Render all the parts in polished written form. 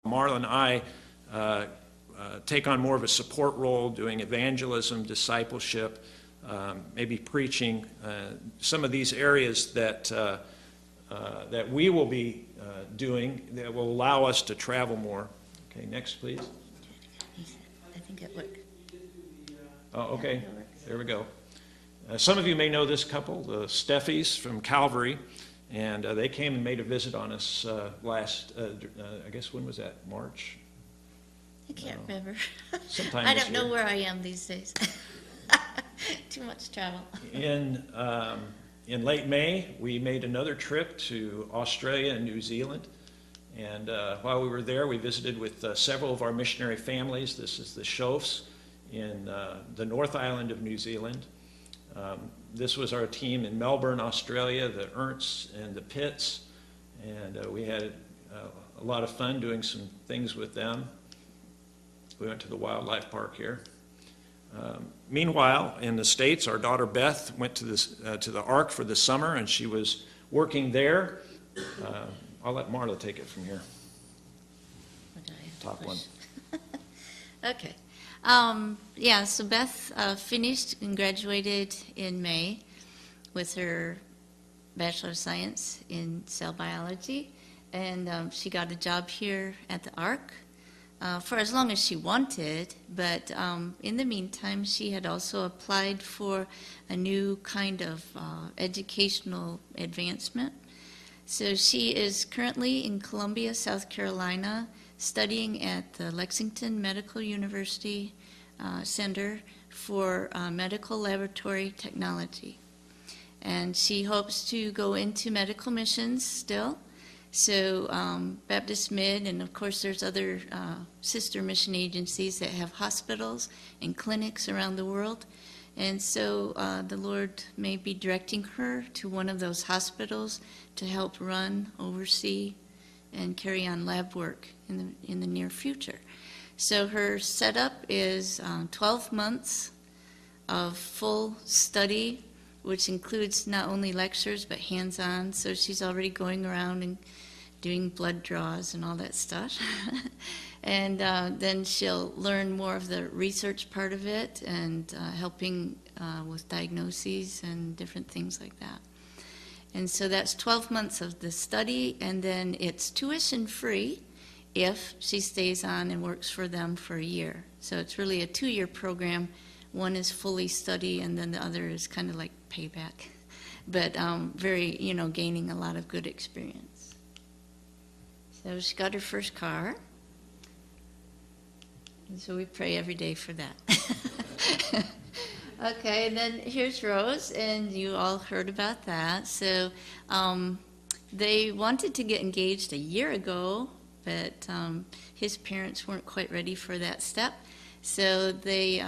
Marla and I take on more of a support role, doing evangelism, discipleship, maybe preaching, some of these areas that we will be doing that will allow us to travel more. Okay, next, please. I think it worked. Oh, okay. There we go. Some of you may know this couple, the Steffies from Calvary, and they came and made a visit on us last, I guess, when was that? March? I can't remember. Sometime I this don't know year. where I am these days. Too much travel. In late May, we made another trip to Australia and New Zealand. And while we were there, we visited with several of our missionary families. This is the Schoffs in the North Island of New Zealand. This was our team in Melbourne, Australia, the Ernsts and the Pitts. And we had a lot of fun doing some things with them. We went to the wildlife park here. Meanwhile, in the States, our daughter Beth went to the Ark for the summer, and she was working there. I'll let Marla take it from here. Top one. Okay. Yeah, so Beth finished and graduated in May with her Bachelor of Science in cell biology, and she got a job here at the Ark for as long as she wanted, but in the meantime, she had also applied for a new kind of educational advancement. So she is currently in Columbia, South Carolina, studying at the Lexington Medical University Center for Medical Laboratory Technology. And she hopes to go into medical missions still. So Baptist Mid, and of course there's other sister mission agencies that have hospitals and clinics around the world. And so the Lord may be directing her to one of those hospitals to help run, oversee, and carry on lab work in the near future. So her setup is 12 months of full study, which includes not only lectures but hands-on. So she's already going around and doing blood draws and all that stuff. And then she'll learn more of the research part of it and helping with diagnoses and different things like that. And so that's 12 months of the study, and then it's tuition free if she stays on and works for them for a year. So it's really a 2-year program. One is fully study, and then the other is kind of like payback, but very, gaining a lot of good experience. So she got her first car, and so we pray every day for that. Okay, and then here's Rose, and you all heard about that. So they wanted to get engaged a year ago, but his parents weren't quite ready for that step. So they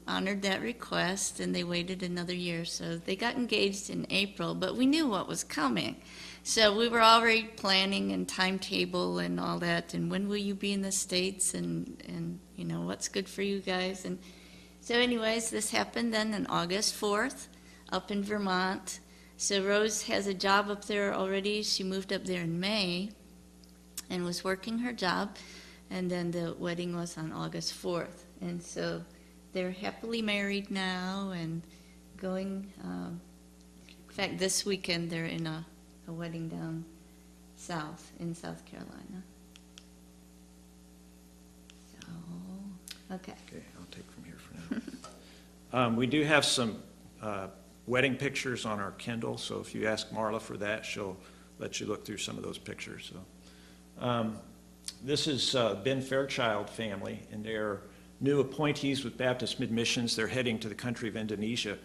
honored that request, and they waited another year. So they got engaged in April, but we knew what was coming. So we were already planning and timetable and all that, and when will you be in the States, and what's good for you guys. And so anyways, this happened then on August 4th up in Vermont. So Rose has a job up there already. She moved up there in May and was working her job, and then the wedding was on August 4th. And so they're happily married now and going, in fact, this weekend they're in a wedding down south in South Carolina. So, okay. Okay, I'll take from here for now. We do have some wedding pictures on our Kindle, so if you ask Marla for that, she'll let you look through some of those pictures. So, this is Ben Fairchild family, and they're new appointees with Baptist Mid-Missions. They're heading to the country of Indonesia.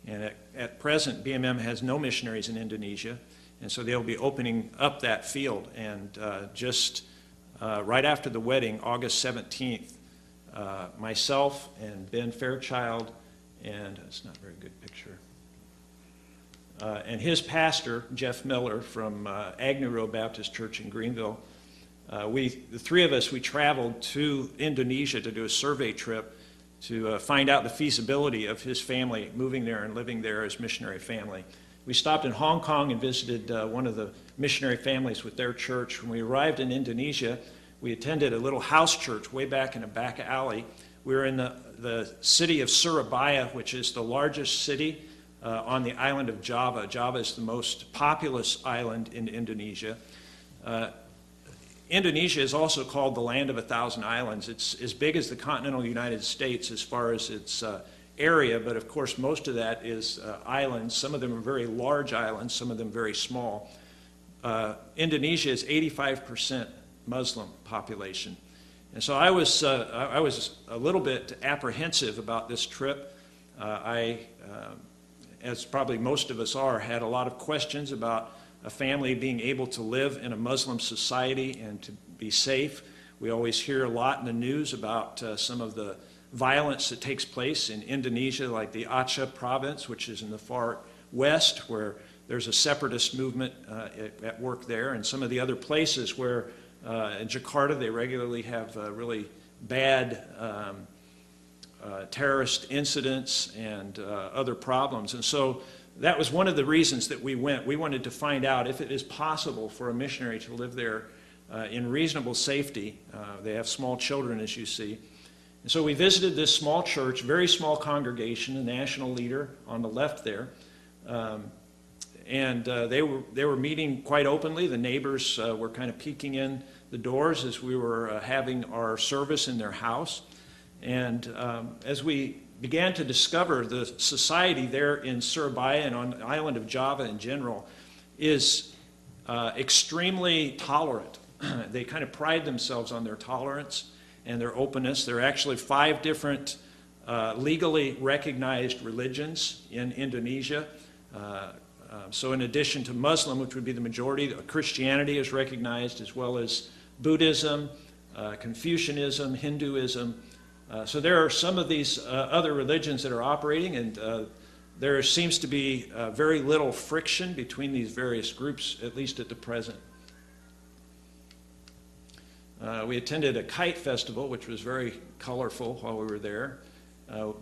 And at present, BMM has no missionaries in Indonesia, and so they'll be opening up that field. And just right after the wedding, August 17th, myself and Ben Fairchild, and it's not a very good picture, and his pastor, Jeff Miller from Agnew Road Baptist Church in Greenville, the three of us, we traveled to Indonesia to do a survey trip to find out the feasibility of his family moving there and living there as missionary family. We stopped in Hong Kong and visited one of the missionary families with their church. When we arrived in Indonesia, we attended a little house church way back in a back alley. We were in the city of Surabaya, which is the largest city on the island of Java. Java is the most populous island in Indonesia. Indonesia is also called the land of 1,000 islands. It's as big as the continental United States as far as its area, but of course most of that is islands. Some of them are very large islands, some of them very small. Indonesia is 85% Muslim population. And so I was a little bit apprehensive about this trip. As probably most of us are, had a lot of questions about a family being able to live in a Muslim society and to be safe. We always hear a lot in the news about some of the violence that takes place in Indonesia, like the Aceh province, which is in the far west, where there's a separatist movement at work there, and some of the other places where in Jakarta they regularly have really bad terrorist incidents and other problems. And so that was one of the reasons that we went. We wanted to find out if it is possible for a missionary to live there in reasonable safety. They have small children, as you see. And so we visited this small church, very small congregation, a national leader on the left there. And they were meeting quite openly. The neighbors were kind of peeking in the doors as we were having our service in their house. And as we began to discover, the society there in Surabaya and on the island of Java in general is extremely tolerant. They kind of pride themselves on their tolerance and their openness. There are actually 5 different legally recognized religions in Indonesia. So in addition to Muslim, which would be the majority, Christianity is recognized, as well as Buddhism, Confucianism, Hinduism. So there are some of these other religions that are operating, and there seems to be very little friction between these various groups, at least at the present. We attended a kite festival, which was very colorful while we were there.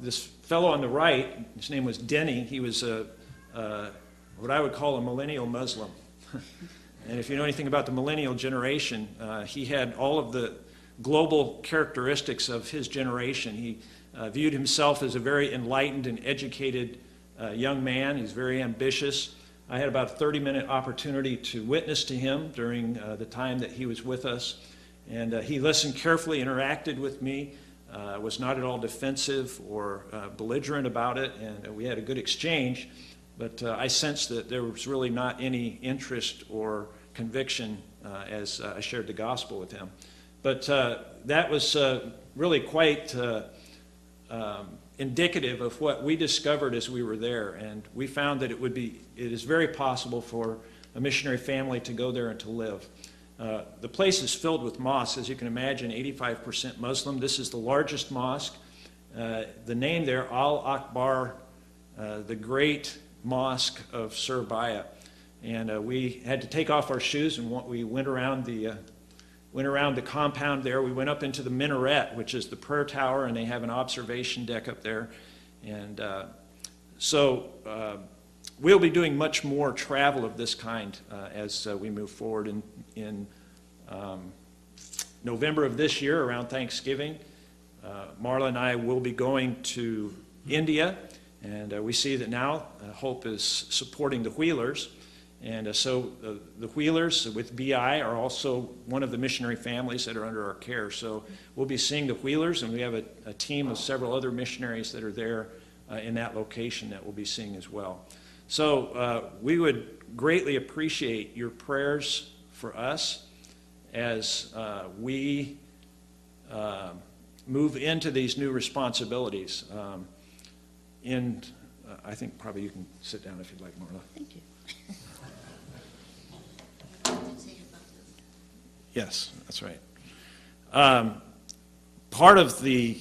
This fellow on the right, his name was Denny. He was what I would call a millennial Muslim. And if you know anything about the millennial generation, he had all of the global characteristics of his generation. He viewed himself as a very enlightened and educated young man. He's very ambitious. I had about a 30-minute opportunity to witness to him during the time that he was with us. And he listened carefully, interacted with me, was not at all defensive or belligerent about it, and we had a good exchange. But I sensed that there was really not any interest or conviction as I shared the gospel with him. But that was really quite indicative of what we discovered as we were there. And we found that it is very possible for a missionary family to go there and to live. The place is filled with mosques, as you can imagine, 85% Muslim. This is the largest mosque. The name there, Al-Akbar, the Great Mosque of Surabaya. And we had to take off our shoes, and we went around the compound there. We went up into the minaret, which is the prayer tower, and they have an observation deck up there. And so we'll be doing much more travel of this kind as we move forward. In November of this year, around Thanksgiving, Marla and I will be going to India, and we see that now Hope is supporting the Wheelers. And so the Wheelers with BI are also one of the missionary families that are under our care. So we'll be seeing the Wheelers, and we have a team of several other missionaries that are there in that location that we'll be seeing as well. So we would greatly appreciate your prayers for us as we move into these new responsibilities. I think probably you can sit down if you'd like, Marla. Thank you. Yes, that's right. Part of the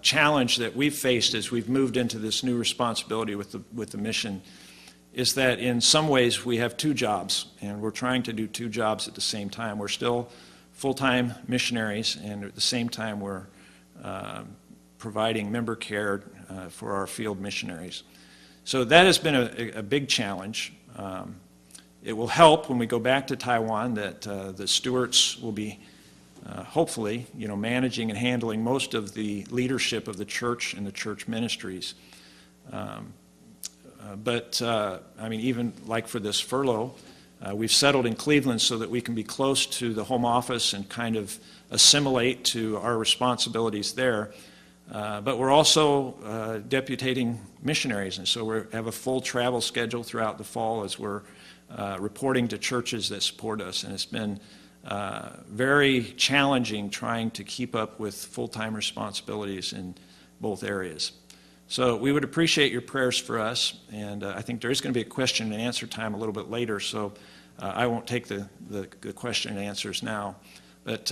challenge that we've faced as we've moved into this new responsibility with the mission is that in some ways we have 2 jobs, and we're trying to do 2 jobs at the same time. We're still full-time missionaries, and at the same time we're providing member care for our field missionaries. So that has been a big challenge. It will help when we go back to Taiwan that the Stewarts will be hopefully, managing and handling most of the leadership of the church and the church ministries. But even like for this furlough, we've settled in Cleveland so that we can be close to the home office and kind of assimilate to our responsibilities there. But we're also deputating missionaries, and so we have a full travel schedule throughout the fall as we're reporting to churches that support us. And it's been very challenging trying to keep up with full-time responsibilities in both areas. So we would appreciate your prayers for us, and I think there is going to be a question and answer time a little bit later, so I won't take the question and answers now. But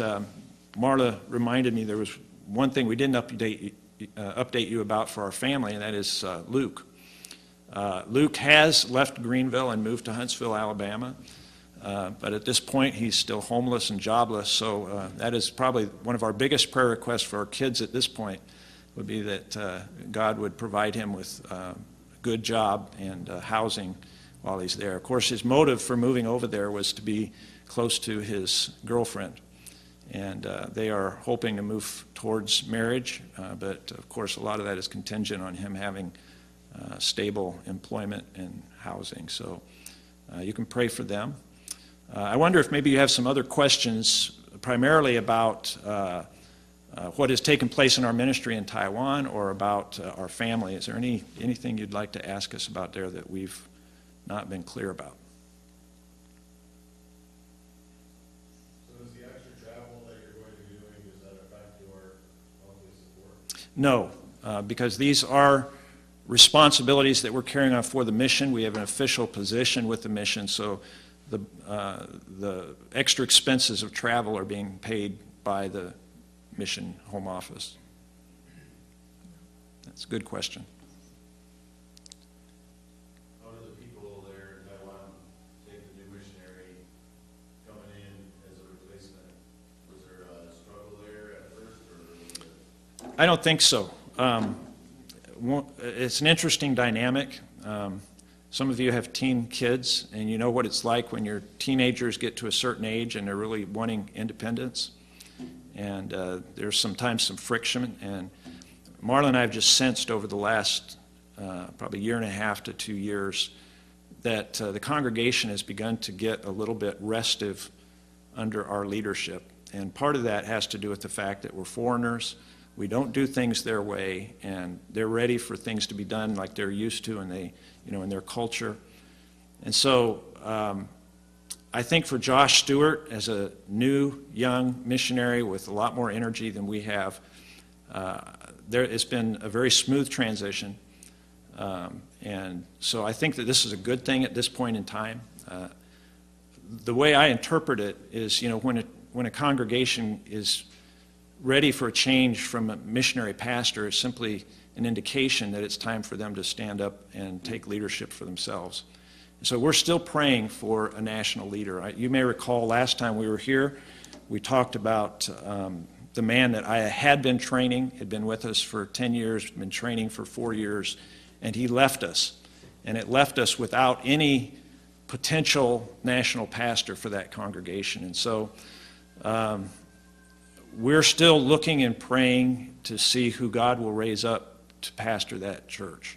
Marla reminded me there was one thing we didn't update you about for our family, and that is Luke. Luke has left Greenville and moved to Huntsville, Alabama, but at this point he's still homeless and jobless, so that is probably one of our biggest prayer requests for our kids at this point, would be that God would provide him with a good job and housing while he's there. Of course, his motive for moving over there was to be close to his girlfriend, and they are hoping to move towards marriage, but of course a lot of that is contingent on him having stable employment and housing. So you can pray for them. I wonder if maybe you have some other questions, primarily about what has taken place in our ministry in Taiwan or about our family. Is there anything you'd like to ask us about there that we've not been clear about? So is the extra travel that you're going to be doing, does that affect your monthly support? No, because these are responsibilities that we're carrying on for the mission. We have an official position with the mission, so the extra expenses of travel are being paid by the mission home office. That's a good question. How do the people there in Taiwan take the new missionary coming in as a replacement? Was there a struggle there at first, or? I don't think so. It's an interesting dynamic. Some of you have teen kids, and you know what it's like when your teenagers get to a certain age and they're really wanting independence. And there's sometimes some friction. And Marla and I have just sensed over the last probably year and a half to 2 years that the congregation has begun to get a little bit restive under our leadership. And part of that has to do with the fact that we're foreigners. We don't do things their way, and they're ready for things to be done like they're used to, and they, in their culture. And so I think for Josh Stewart, as a new young missionary with a lot more energy than we have, it's been a very smooth transition. And so I think that this is a good thing at this point in time. The way I interpret it is, when a congregation is ready for a change from a missionary pastor, it's simply an indication that it's time for them to stand up and take leadership for themselves. So we're still praying for a national leader. You may recall last time we were here, we talked about the man that I had been training, had been with us for 10 years, been training for 4 years, and he left us. And it left us without any potential national pastor for that congregation. And so we're still looking and praying to see who God will raise up to pastor that church.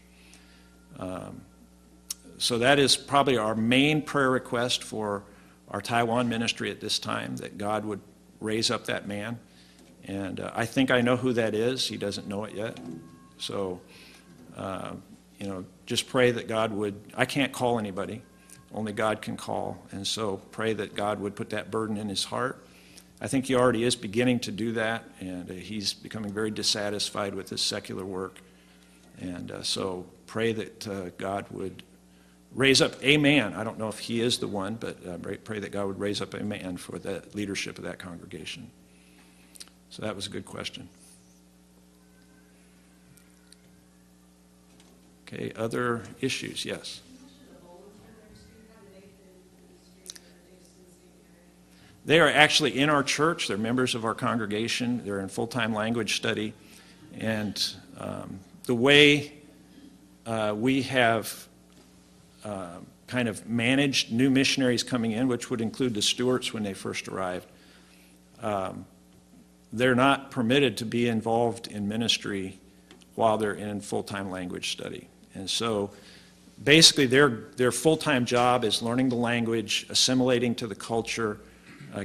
So that is probably our main prayer request for our Taiwan ministry at this time, that God would raise up that man. And I think I know who that is. He doesn't know it yet. So, just pray that God would, I can't call anybody. Only God can call. And so pray that God would put that burden in his heart. I think he already is beginning to do that, and he's becoming very dissatisfied with his secular work. And so pray that God would raise up a man. I don't know if he is the one, but pray that God would raise up a man for the leadership of that congregation. So that was a good question. Okay, other issues? Yes. They are actually in our church. They're members of our congregation. They're in full-time language study. And the way we have kind of managed new missionaries coming in, which would include the Stewarts when they first arrived, they're not permitted to be involved in ministry while they're in full-time language study. And so basically their full-time job is learning the language, assimilating to the culture,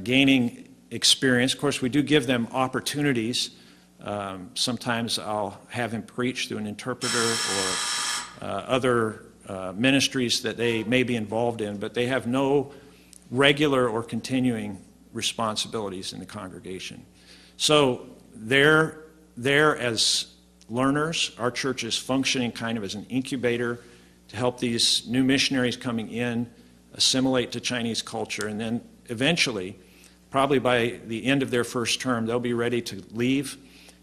gaining experience. Of course, we do give them opportunities. Sometimes I'll have him preach through an interpreter or other ministries that they may be involved in, but they have no regular or continuing responsibilities in the congregation. So they're there as learners. Our church is functioning kind of as an incubator to help these new missionaries coming in assimilate to Chinese culture, and then eventually, probably by the end of their first term, they'll be ready to leave,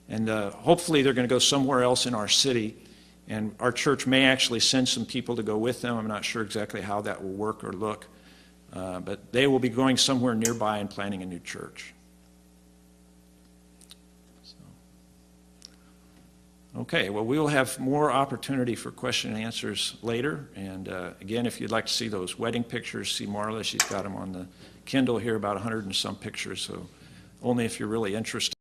and hopefully they're going to go somewhere else in our city, and our church may actually send some people to go with them. I'm not sure exactly how that will work or look, but they will be going somewhere nearby and planning a new church. Okay, well, we will have more opportunity for question and answers later. And again, if you'd like to see those wedding pictures, see Marla. She's got them on the Kindle here, about 100 and some pictures. So only if you're really interested.